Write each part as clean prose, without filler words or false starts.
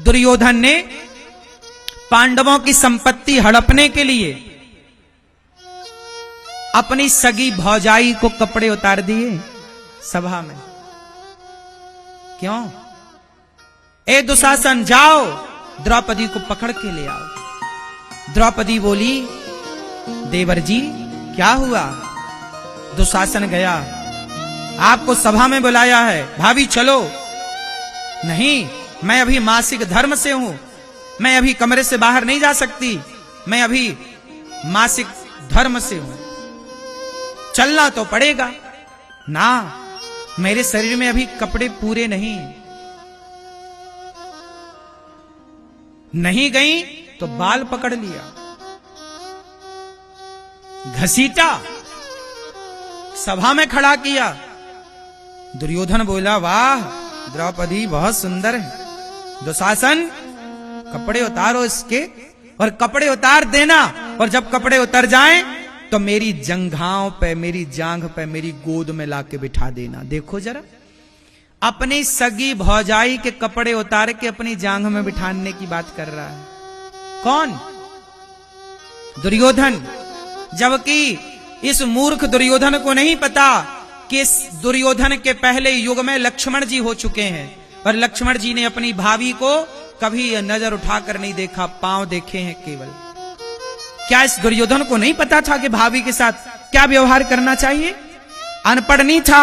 दुर्योधन ने पांडवों की संपत्ति हड़पने के लिए अपनी सगी भौजाई को कपड़े उतार दिए सभा में। क्यों? ए दुशासन, जाओ द्रौपदी को पकड़ के ले आओ। द्रौपदी बोली, देवर जी क्या हुआ? दुशासन गया, आपको सभा में बुलाया है, भाभी चलो। नहीं, मैं अभी मासिक धर्म से हूं, मैं अभी कमरे से बाहर नहीं जा सकती, मैं अभी मासिक धर्म से हूं, चलना तो पड़ेगा ना, मेरे शरीर में अभी कपड़े पूरे नहीं। नहीं गई तो बाल पकड़ लिया, घसीटा, सभा में खड़ा किया। दुर्योधन बोला, वाह द्रौपदी बहुत सुंदर है। दुशासन, कपड़े उतारो इसके, और कपड़े उतार देना, और जब कपड़े उतर जाएं तो मेरी जंघाओं पे, मेरी जांघ पे, मेरी गोद में लाके बिठा देना। देखो जरा, अपनी सगी भौजाई के कपड़े उतार के अपनी जांघ में बिठाने की बात कर रहा है। कौन? दुर्योधन। जबकि इस मूर्ख दुर्योधन को नहीं पता कि इस दुर्योधन के पहले युग में लक्ष्मण जी हो चुके हैं, और लक्ष्मण जी ने अपनी भाभी को कभी नजर उठाकर नहीं देखा, पांव देखे हैं केवल। क्या इस दुर्योधन को नहीं पता था कि भाभी के साथ क्या व्यवहार करना चाहिए? अनपढ़ नहीं था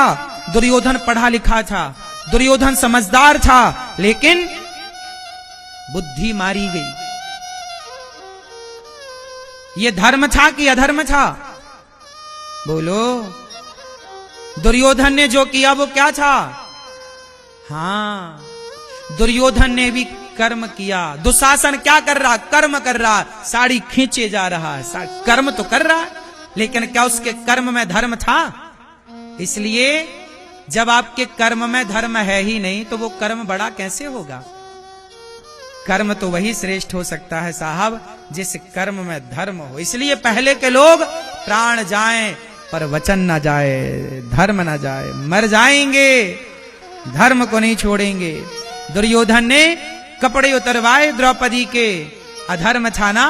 दुर्योधन, पढ़ा लिखा था दुर्योधन, समझदार था, लेकिन बुद्धि मारी गई। ये धर्म था कि अधर्म था? बोलो। दुर्योधन ने जो किया वो क्या था? हां, दुर्योधन ने भी कर्म किया। दुशासन क्या कर रहा? कर्म कर रहा, साड़ी खींचे जा रहा है, कर्म तो कर रहा है, लेकिन क्या उसके कर्म में धर्म था? इसलिए जब आपके कर्म में धर्म है ही नहीं तो वो कर्म बड़ा कैसे होगा? कर्म तो वही श्रेष्ठ हो सकता है साहब जिस कर्म में धर्म हो। इसलिए पहले के लोग प्राण जाएं पर वचन ना जाए, धर्म ना जाए, मर जाएंगे, धर्म को नहीं छोड़ेंगे। दुर्योधन ने कपड़े उतरवाए द्रौपदी के, अधर्म था ना,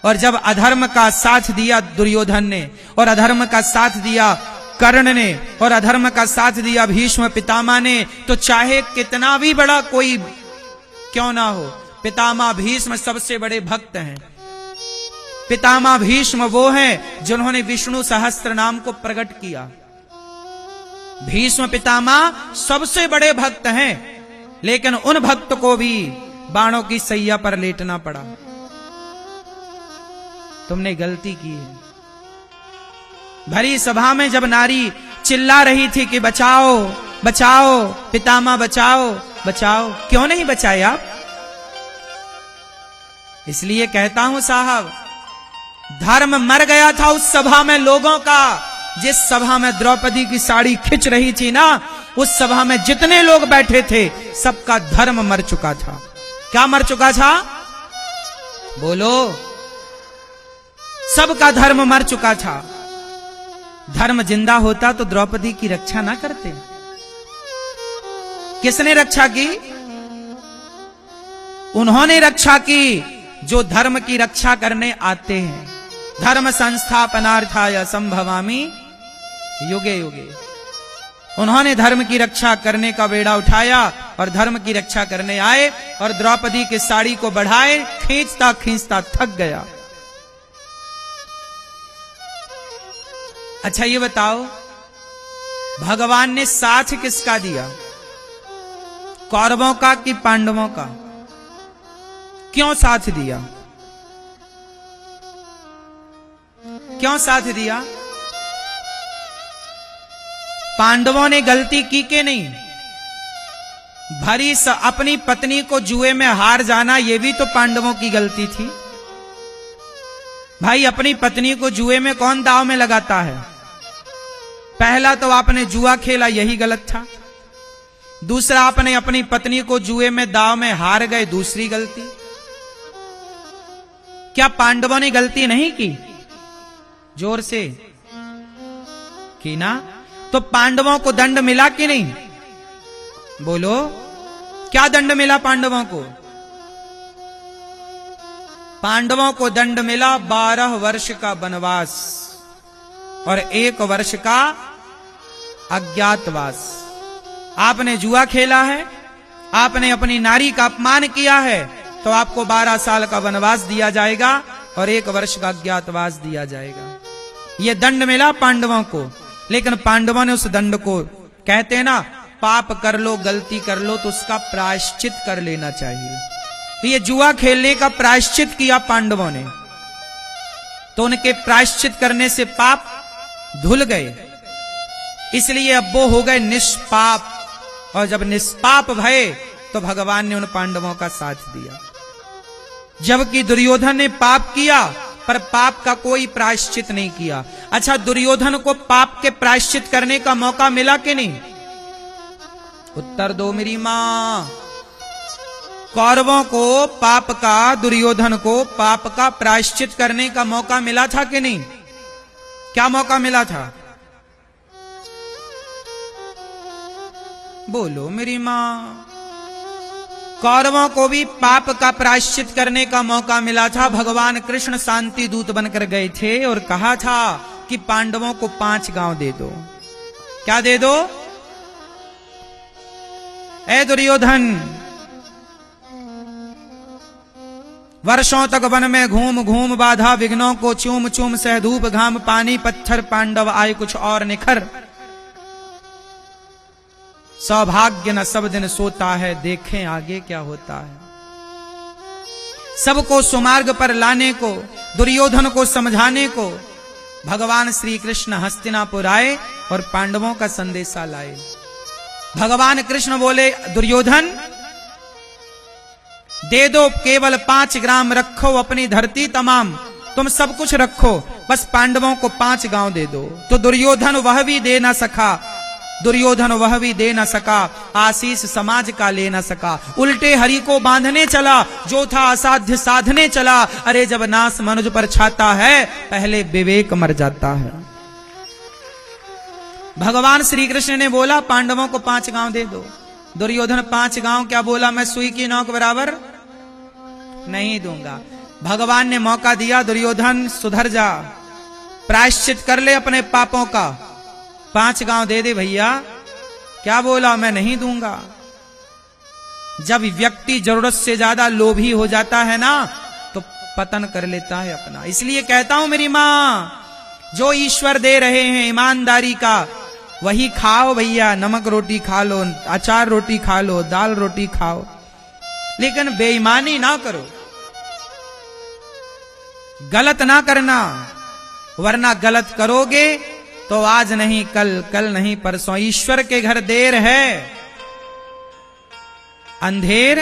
और जब अधर्म का साथ दिया दुर्योधन ने, और अधर्म का साथ दिया कर्ण ने, और अधर्म का साथ दिया भीष्म पितामह ने, तो चाहे कितना भी बड़ा कोई क्यों ना हो, पितामह भीष्म सबसे बड़े भक्त हैं। पितामह भीष्म वो हैं जिन्होंने विष्णु सहस्त्र नाम को प्रकट किया। भीष्म पितामह सबसे बड़े भक्त हैं, लेकिन उन भक्त को भी बाणों की सैया पर लेटना पड़ा। तुमने गलती की है। भरी सभा में जब नारी चिल्ला रही थी कि बचाओ बचाओ पितामह, बचाओ बचाओ, क्यों नहीं बचाए आप? इसलिए कहता हूं साहब, धर्म मर गया था उस सभा में लोगों का। जिस सभा में द्रौपदी की साड़ी खिंच रही थी ना, उस सभा में जितने लोग बैठे थे सबका धर्म मर चुका था। क्या मर चुका था? बोलो। सबका धर्म मर चुका था। धर्म जिंदा होता तो द्रौपदी की रक्षा ना करते। किसने रक्षा की? उन्होंने रक्षा की जो धर्म की रक्षा करने आते हैं। धर्म संस्थापनार्थाय संभवामि युगे युगे। उन्होंने धर्म की रक्षा करने का बेड़ा उठाया और धर्म की रक्षा करने आए, और द्रौपदी की साड़ी को बढ़ाए, खींचता खींचता थक गया। अच्छा ये बताओ, भगवान ने साथ किसका दिया? कौरवों का कि पांडवों का? क्यों साथ दिया? क्यों साथ दिया? पांडवों ने गलती की कि नहीं? भरी अपनी पत्नी को जुए में हार जाना, यह भी तो पांडवों की गलती थी। भाई, अपनी पत्नी को जुए में कौन दांव में लगाता है? पहला तो आपने जुआ खेला, यही गलत था। दूसरा, आपने अपनी पत्नी को जुए में दांव में हार गए, दूसरी गलती। क्या पांडवों ने गलती नहीं की? जोर से की ना? तो पांडवों को दंड मिला कि नहीं? बोलो, क्या दंड मिला पांडवों को? पांडवों को दंड मिला 12 वर्ष का वनवास और 1 वर्ष का अज्ञातवास। आपने जुआ खेला है, आपने अपनी नारी का अपमान किया है, तो आपको 12 साल का वनवास दिया जाएगा और 1 वर्ष का अज्ञातवास दिया जाएगा। यह दंड मिला पांडवों को, लेकिन पांडवों ने उस दंड को, कहते ना, पाप कर लो, गलती कर लो तो उसका प्रायश्चित कर लेना चाहिए। तो ये जुआ खेलने का प्रायश्चित किया पांडवों ने, तो उनके प्रायश्चित करने से पाप धुल गए, इसलिए अब वो हो गए निष्पाप। और जब निष्पाप भये तो भगवान ने उन पांडवों का साथ दिया। जबकि दुर्योधन ने पाप किया पर पाप का कोई प्रायश्चित नहीं किया। अच्छा, दुर्योधन को पाप के प्रायश्चित करने का मौका मिला कि नहीं? उत्तर दो मेरी मां। कौरवों को पाप का, दुर्योधन को पाप का प्रायश्चित करने का मौका मिला था कि नहीं? क्या मौका मिला था? बोलो मेरी मां। कौरवों को भी पाप का प्रायश्चित करने का मौका मिला था। भगवान कृष्ण शांति दूत बनकर गए थे और कहा था कि पांडवों को 5 गांव दे दो। क्या दे दो? ए दुर्योधन, वर्षों तक वन में घूम घूम बाधा विघ्नों को, चूम चूम सह धूप घाम पानी पत्थर, पांडव आए कुछ और निखर। सौभाग्य न सब दिन सोता है, देखें आगे क्या होता है। सबको सुमार्ग पर लाने को, दुर्योधन को समझाने को भगवान श्री कृष्ण हस्तिनापुर आए और पांडवों का संदेशा लाए। भगवान कृष्ण बोले, दुर्योधन दे दो, केवल 5 ग्राम रखो, अपनी धरती तमाम तुम सब कुछ रखो, बस पांडवों को 5 गांव दे दो। तो दुर्योधन वह भी दे ना सका, दुर्योधन वह भी दे न सका, आशीष समाज का ले न सका। उल्टे हरि को बांधने चला, जो था असाध्य साधने चला। अरे जब नास मनुज पर छाता है, पहले विवेक मर जाता है। भगवान श्री कृष्ण ने बोला पांडवों को 5 गांव दे दो। दुर्योधन 5 गांव क्या बोला, मैं सुई की नोक बराबर नहीं दूंगा। भगवान ने मौका दिया, दुर्योधन सुधर जा, प्रायश्चित कर ले अपने पापों का, 5 गांव दे दे भैया। क्या बोला, मैं नहीं दूंगा। जब व्यक्ति जरूरत से ज्यादा लोभी हो जाता है ना, तो पतन कर लेता है अपना। इसलिए कहता हूं मेरी मां, जो ईश्वर दे रहे हैं ईमानदारी का, वही खाओ भैया। नमक रोटी खा लो, अचार रोटी खा लो, दाल रोटी खाओ, लेकिन बेईमानी ना करो, गलत ना करना, वरना गलत करोगे तो आज नहीं कल, कल नहीं परसों। ईश्वर के घर देर है, अंधेर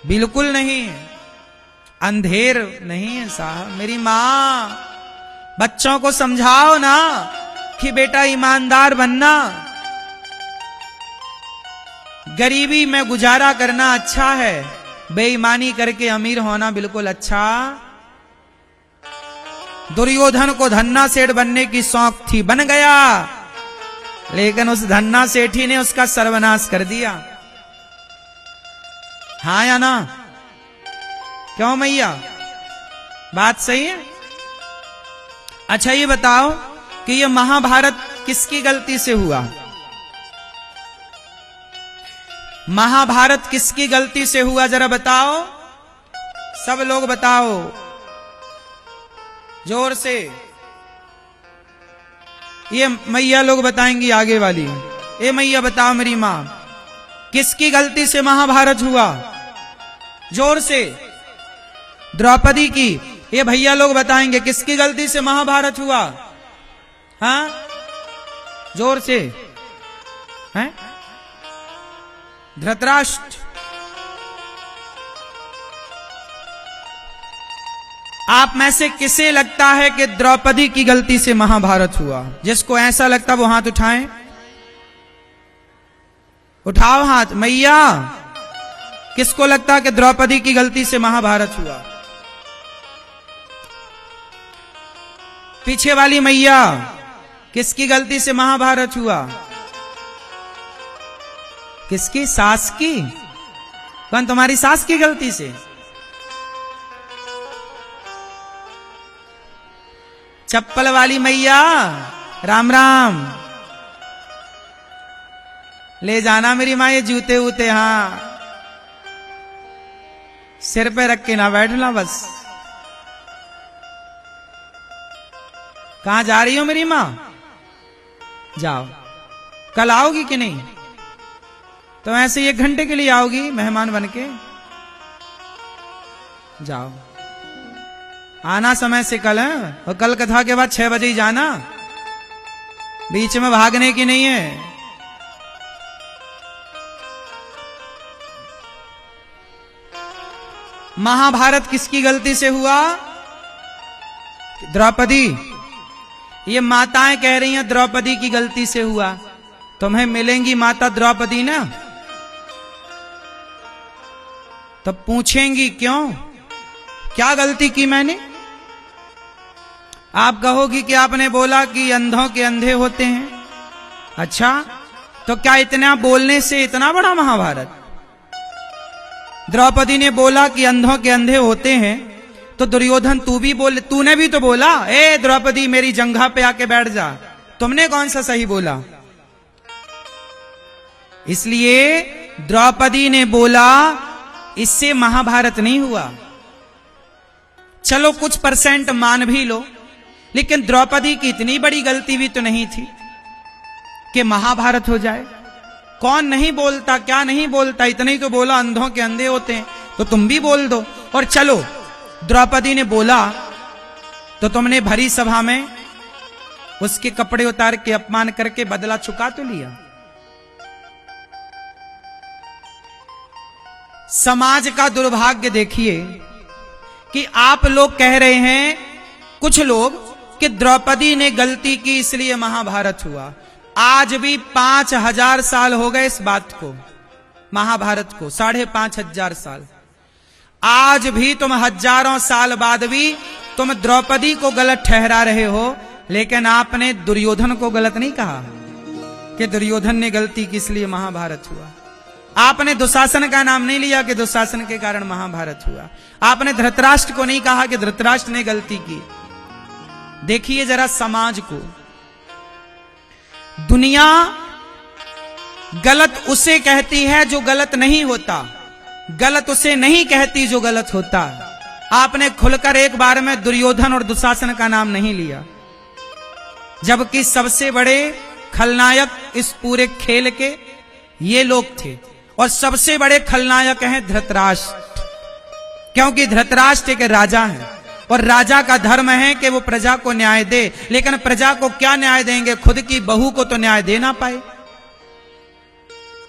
बिल्कुल नहीं है, अंधेर नहीं है साहब। मेरी मां, बच्चों को समझाओ ना कि बेटा ईमानदार बनना, गरीबी में गुजारा करना अच्छा है, बेईमानी करके अमीर होना बिल्कुल अच्छा। दुर्योधन को धन्ना सेठ बनने की शौक थी, बन गया, लेकिन उस धन्ना सेठी ने उसका सर्वनाश कर दिया। हाँ या ना? क्यों मैया, बात सही है? अच्छा ये बताओ कि ये महाभारत किसकी गलती से हुआ? महाभारत किसकी गलती से हुआ, जरा बताओ, सब लोग बताओ जोर से। ये मैया लोग बताएंगी आगे वाली। ए मैया बताओ मेरी मां, किसकी गलती से महाभारत हुआ? जोर से। द्रौपदी की। ये भैया लोग बताएंगे किसकी गलती से महाभारत हुआ? हाँ, जोर से। हैं? धृतराष्ट्र। आप में से किसे लगता है कि द्रौपदी की गलती से महाभारत हुआ? जिसको ऐसा लगता वो हाथ उठाएं। उठाओ हाथ। मैया, किसको लगता है कि द्रौपदी की गलती से महाभारत हुआ? पीछे वाली मैया, किसकी गलती से महाभारत हुआ? किसकी? सास की। कौन? तुम्हारी सास की गलती से? चप्पल वाली मैया राम राम। ले जाना मेरी माँ ये जूते वूते, हाँ सिर पे रख के ना बैठना बस। कहां जा रही हो मेरी माँ? जाओ, कल आओगी कि नहीं? तो ऐसे 1 घंटे के लिए आओगी मेहमान बन के? जाओ, आना समय से कल है, और कल कथा के बाद 6 बजे ही जाना, बीच में भागने की नहीं है। महाभारत किसकी गलती से हुआ? द्रौपदी। ये माताएं कह रही हैं द्रौपदी की गलती से हुआ। तुम्हें मिलेंगी माता द्रौपदी ना, तब पूछेंगी क्यों, क्या गलती की मैंने? आप कहोगी कि आपने बोला कि अंधों के अंधे होते हैं। अच्छा, तो क्या इतना बोलने से इतना बड़ा महाभारत? द्रौपदी ने बोला कि अंधों के अंधे होते हैं, तो दुर्योधन तू भी बोल, तूने भी तो बोला, ए द्रौपदी मेरी जंघा पे आके बैठ जा। तुमने कौन सा सही बोला? इसलिए द्रौपदी ने बोला, इससे महाभारत नहीं हुआ। चलो कुछ % मान भी लो, लेकिन द्रौपदी की इतनी बड़ी गलती भी तो नहीं थी कि महाभारत हो जाए। कौन नहीं बोलता, क्या नहीं बोलता, इतने ही तो बोला अंधों के अंधे होते हैं, तो तुम भी बोल दो। और चलो द्रौपदी ने बोला तो तुमने भरी सभा में उसके कपड़े उतार के अपमान करके बदला चुका तो लिया। समाज का दुर्भाग्य देखिए कि आप लोग कह रहे हैं, कुछ लोग, कि द्रौपदी ने गलती की इसलिए महाभारत हुआ। आज भी 5000 साल हो गए इस बात को, महाभारत को 5500 साल। आज भी तुम हजारों साल बाद भी तुम द्रौपदी को गलत ठहरा रहे हो, लेकिन आपने दुर्योधन को गलत नहीं कहा कि दुर्योधन ने गलती की इसलिए महाभारत हुआ। आपने दुशासन का नाम नहीं लिया कि दुशासन के कारण महाभारत हुआ। आपने धृतराष्ट्र को नहीं कहा कि धृतराष्ट्र ने गलती की। देखिए जरा समाज को, दुनिया गलत उसे कहती है जो गलत नहीं होता, गलत उसे नहीं कहती जो गलत होता। आपने खुलकर एक बार में दुर्योधन और दुशासन का नाम नहीं लिया, जबकि सबसे बड़े खलनायक इस पूरे खेल के ये लोग थे, और सबसे बड़े खलनायक हैं धृतराष्ट्र, क्योंकि धृतराष्ट्र एक राजा है और राजा का धर्म है कि वो प्रजा को न्याय दे। लेकिन प्रजा को क्या न्याय देंगे? खुद की बहू को तो न्याय दे ना पाए।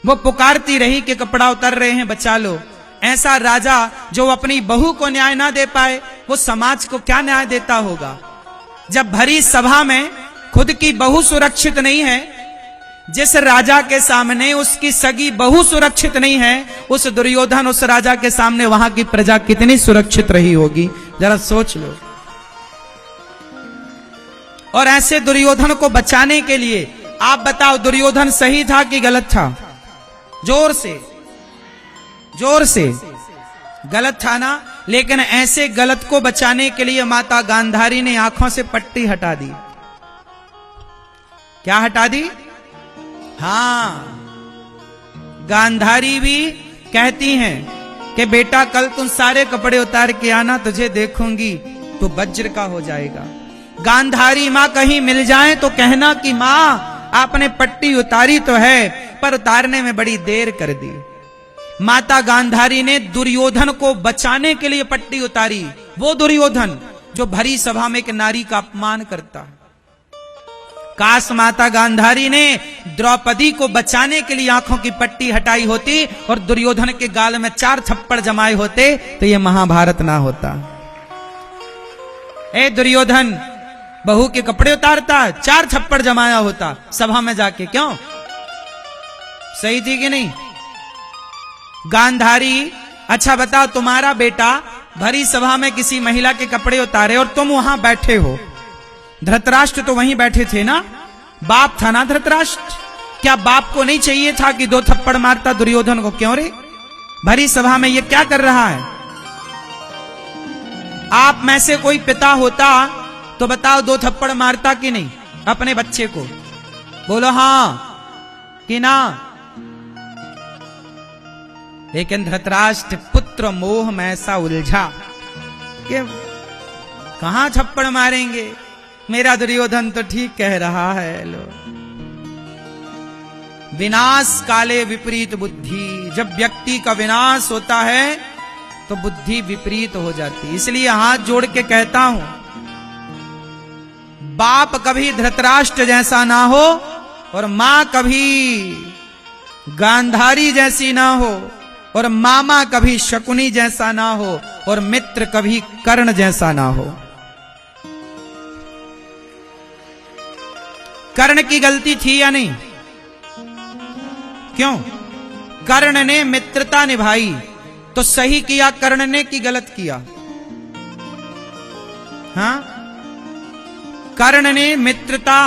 वो पुकारती रही कि कपड़ा उतर रहे हैं बचा लो। ऐसा राजा जो अपनी बहू को न्याय ना दे पाए, वो समाज को क्या न्याय देता होगा? जब भरी सभा में खुद की बहू सुरक्षित नहीं है, जिस राजा के सामने उसकी सगी बहू सुरक्षित नहीं है, उस दुर्योधन उस राजा के सामने वहां की प्रजा कितनी सुरक्षित रही होगी, जरा सोच लो। और ऐसे दुर्योधन को बचाने के लिए आप बताओ, दुर्योधन सही था कि गलत था? जोर से गलत था ना। लेकिन ऐसे गलत को बचाने के लिए माता गांधारी ने आंखों से पट्टी हटा दी। क्या हटा दी? हाँ, गांधारी भी कहती हैं कि बेटा कल तुम सारे कपड़े उतार के आना, तुझे देखूंगी तो वज्र का हो जाएगा। गांधारी माँ कहीं मिल जाए तो कहना कि माँ आपने पट्टी उतारी तो है, पर उतारने में बड़ी देर कर दी। माता गांधारी ने दुर्योधन को बचाने के लिए पट्टी उतारी, वो दुर्योधन जो भरी सभा में एक नारी का अपमान करता। काश माता गांधारी ने द्रौपदी को बचाने के लिए आंखों की पट्टी हटाई होती और दुर्योधन के गाल में 4 थप्पड़ जमाए होते, तो ये महाभारत ना होता। ए दुर्योधन, बहू के कपड़े उतारता, 4 थप्पड़ जमाया होता सभा में जाके। क्यों? सही थी कि नहीं? गांधारी, अच्छा बताओ, तुम्हारा बेटा भरी सभा में किसी महिला के कपड़े उतारे और तुम वहां बैठे हो, धृतराष्ट्र तो वहीं बैठे थे ना, बाप था ना धृतराष्ट्र, क्या बाप को नहीं चाहिए था कि 2 थप्पड़ मारता दुर्योधन को? क्यों रे, भरी सभा में ये क्या कर रहा है? आप में से कोई पिता होता तो बताओ 2 थप्पड़ मारता कि नहीं अपने बच्चे को? बोलो हां कि ना? लेकिन धृतराष्ट्र पुत्र मोह में ऐसा उलझा कि कहां थप्पड़ मारेंगे, मेरा दुर्योधन तो ठीक कह रहा है। लो, विनाश काले विपरीत बुद्धि, जब व्यक्ति का विनाश होता है तो बुद्धि विपरीत हो जाती। इसलिए हाथ जोड़ के कहता हूं, बाप कभी धृतराष्ट्र जैसा ना हो और मां कभी गांधारी जैसी ना हो और मामा कभी शकुनी जैसा ना हो और मित्र कभी कर्ण जैसा ना हो। कर्ण की गलती थी या नहीं? क्यों? कर्ण ने मित्रता निभाई तो सही किया, कर्ण ने कि गलत किया? हां, कर्ण ने मित्रता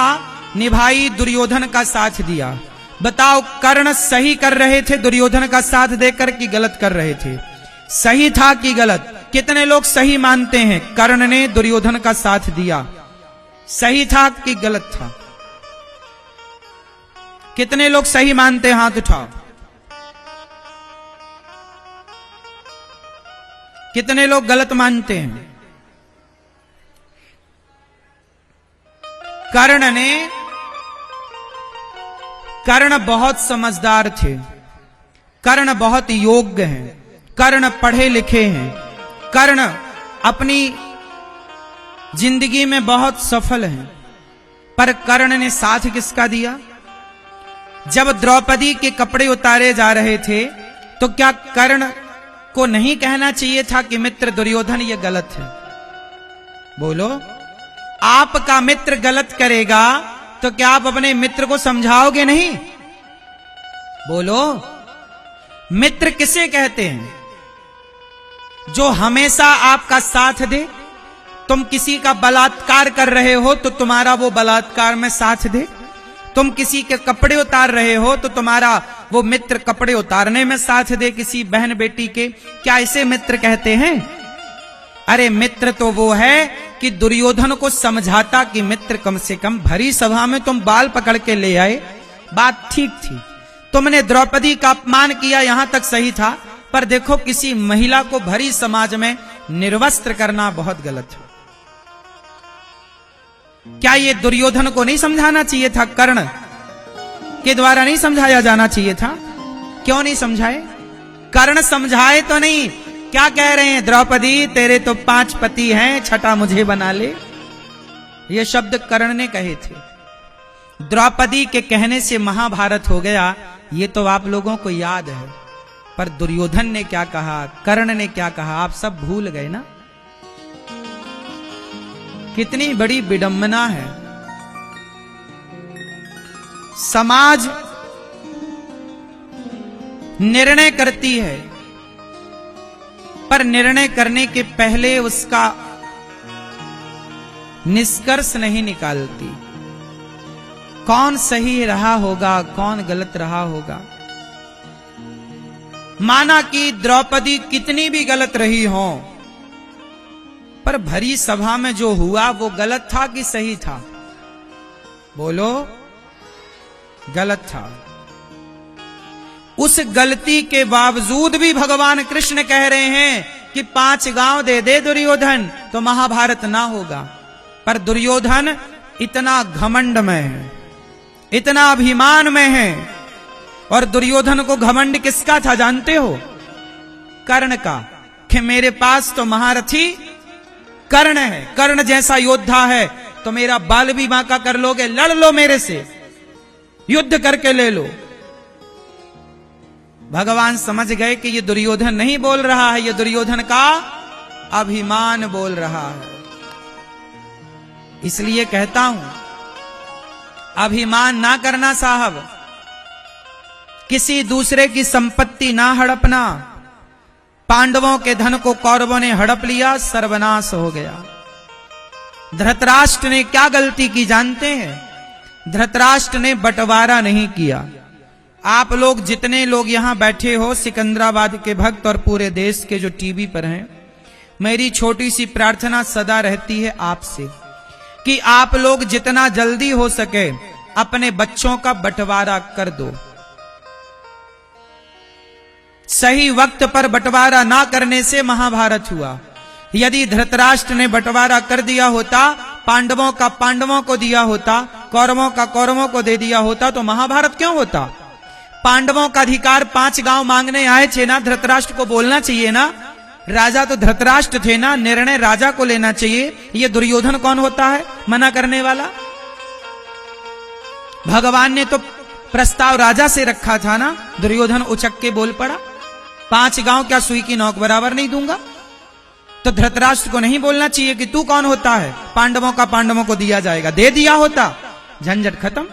निभाई, दुर्योधन का साथ दिया। बताओ कर्ण सही कर रहे थे दुर्योधन का साथ देकर कि गलत कर रहे थे? सही था कि गलत? कितने लोग सही मानते हैं कर्ण ने दुर्योधन का साथ दिया? सही था कि गलत था? कितने लोग सही मानते हैं? हाथ उठाओ। कितने लोग गलत मानते हैं? कर्ण बहुत समझदार थे, कर्ण बहुत योग्य हैं, कर्ण पढ़े लिखे हैं, कर्ण अपनी जिंदगी में बहुत सफल हैं। पर कर्ण ने साथ किसका दिया? जब द्रौपदी के कपड़े उतारे जा रहे थे तो क्या कर्ण को नहीं कहना चाहिए था कि मित्र दुर्योधन ये गलत है? बोलो, आपका मित्र गलत करेगा तो क्या आप अपने मित्र को समझाओगे नहीं? बोलो, मित्र किसे कहते हैं? जो हमेशा आपका साथ दे। तुम किसी का बलात्कार कर रहे हो तो तुम्हारा वो बलात्कार में साथ दे। तुम किसी के कपड़े उतार रहे हो तो तुम्हारा वो मित्र कपड़े उतारने में साथ दे, किसी बहन बेटी के। क्या इसे मित्र कहते हैं? अरे मित्र तो वो है कि दुर्योधन को समझाता कि मित्र कम से कम भरी सभा में तुम बाल पकड़ के ले आए, बात ठीक थी। तुमने द्रौपदी का अपमान किया, यहां तक सही था, पर देखो किसी महिला को भरी समाज में निर्वस्त्र करना बहुत गलत है। क्या ये दुर्योधन को नहीं समझाना चाहिए था? कर्ण के द्वारा नहीं समझाया जाना चाहिए था? क्यों नहीं समझाए? कर्ण समझाए तो नहीं। क्या कह रहे हैं? द्रौपदी तेरे तो 5 पति हैं, छठा मुझे बना ले। ये शब्द कर्ण ने कहे थे। द्रौपदी के कहने से महाभारत हो गया, ये तो आप लोगों को याद है। पर दुर्योधन ने क्या कहा, कर्ण ने क्या कहा, आप सब भूल गए ना? कितनी बड़ी विडंबना है। समाज निर्णय करती है, पर निर्णय करने के पहले उसका निष्कर्ष नहीं निकालती। कौन सही रहा होगा, कौन गलत रहा होगा। माना कि द्रौपदी कितनी भी गलत रही हो, पर भरी सभा में जो हुआ वो गलत था कि सही था? बोलो, गलत था। उस गलती के बावजूद भी भगवान कृष्ण कह रहे हैं कि 5 गांव दे दे दुर्योधन तो महाभारत ना होगा। पर दुर्योधन इतना घमंड में है, इतना अभिमान में है। और दुर्योधन को घमंड किसका था जानते हो? कर्ण का, कि मेरे पास तो महारथी कर्ण है, कर्ण जैसा योद्धा है, तो मेरा बाल भी बांका कर लोगे, लड़ लो मेरे से, युद्ध करके ले लो। भगवान समझ गए कि ये दुर्योधन नहीं बोल रहा है, ये दुर्योधन का अभिमान बोल रहा है। इसलिए कहता हूं, अभिमान ना करना साहब। किसी दूसरे की संपत्ति ना हड़पना। पांडवों के धन को कौरवों ने हड़प लिया, सर्वनाश हो गया। धृतराष्ट्र ने क्या गलती की जानते हैं? धृतराष्ट्र ने बंटवारा नहीं किया। आप लोग जितने लोग यहां बैठे हो, सिकंदराबाद के भक्त और पूरे देश के जो टीवी पर हैं, मेरी छोटी सी प्रार्थना सदा रहती है आपसे। कि आप लोग जितना जल्दी हो सके अपने बच्चों का बंटवारा कर दो। सही वक्त पर बंटवारा ना करने से महाभारत हुआ। यदि धृतराष्ट्र ने बंटवारा कर दिया होता, पांडवों का पांडवों को दिया होता, कौरवों का कौरवों को दे दिया होता, तो महाभारत क्यों होता? पांडवों का अधिकार 5 गांव मांगने आए थे ना, धृतराष्ट्र को बोलना चाहिए ना। राजा तो धृतराष्ट्र थे ना, निर्णय राजा को लेना चाहिए। ये दुर्योधन कौन होता है मना करने वाला? भगवान ने तो प्रस्ताव राजा से रखा था ना। दुर्योधन उचक के बोल पड़ा, 5 गांव क्या सुई की नोक बराबर नहीं दूंगा? तो धृतराष्ट्र को नहीं बोलना चाहिए कि तू कौन होता है, पांडवों का पांडवों को दिया जाएगा, दे दिया होता, झंझट खत्म।